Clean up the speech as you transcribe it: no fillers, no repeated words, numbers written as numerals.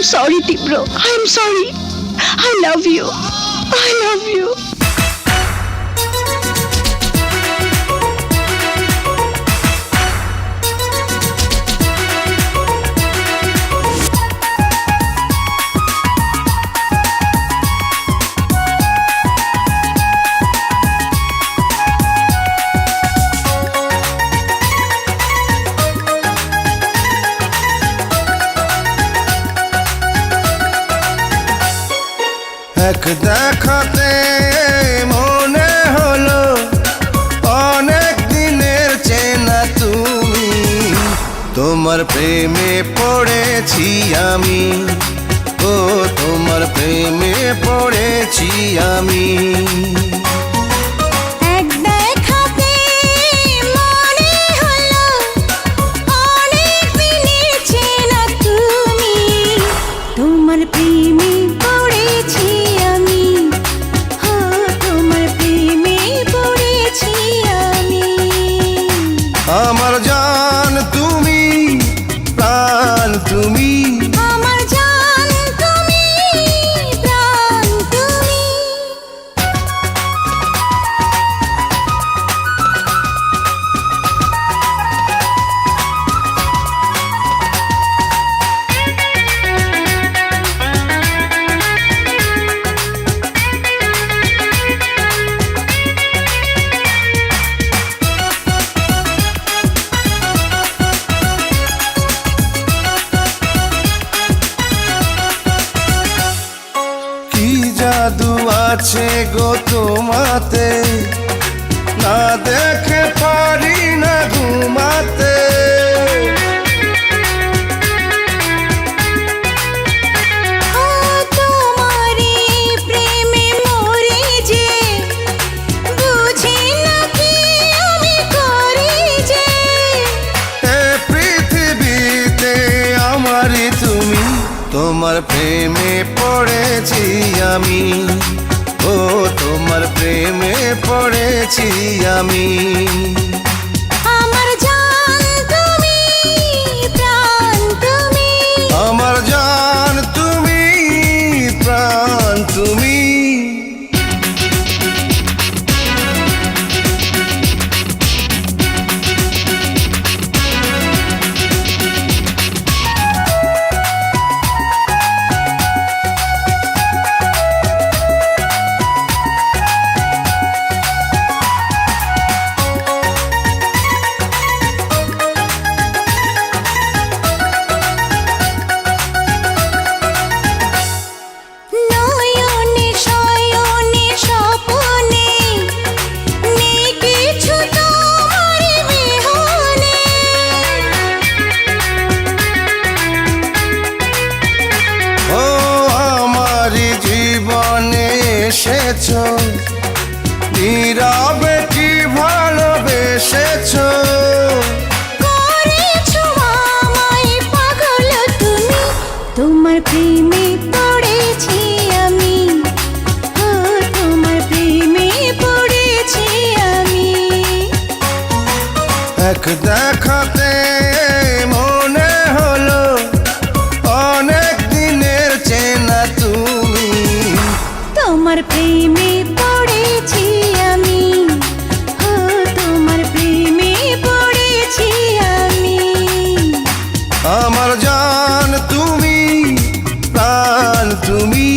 sorry, Tibro. I'm sorry. I love you. I love you. এক দেখাতে মনে হলো অনেক দিনের চেনা তুমি, তোমার প্রেমে পড়েছি আমি, ও তোমার প্রেমে পড়েছি আমি। আমার জান তুমি, প্রাণ তুমি, আমার জান তুমি, প্রাণ তুমি। জাদু আছে গো তোমাতে, না দেখে পারি না ঘুমাতে। তোমারই প্রেমে মরে যে, বুঝি না কি আমি করি যে। এ পৃথিবীতে আমারই তুমি, তোমার প্রেমে পড়েছি আমি, ও তোমার প্রেমে পড়েছি আমি। আমার জান তুমি, প্রাণ তুমি, আমার জান তুমি, প্রাণ তুমি। এসেছো নীরবে কি ভালোবেসেছো, করেছো আমায় পাগল তুমি, তোমার প্রেমে পড়েছি আমি, ও তোমার প্রেমে পড়েছি আমি। এক দেখাতে মনে হলো অনেক দিনের চেনা তুমি, তোমার প্রেমে পড়েছি আমি, ও তোমার প্রেমে পড়েছি আমি। আমার জান তুমি, প্রাণ তুমি।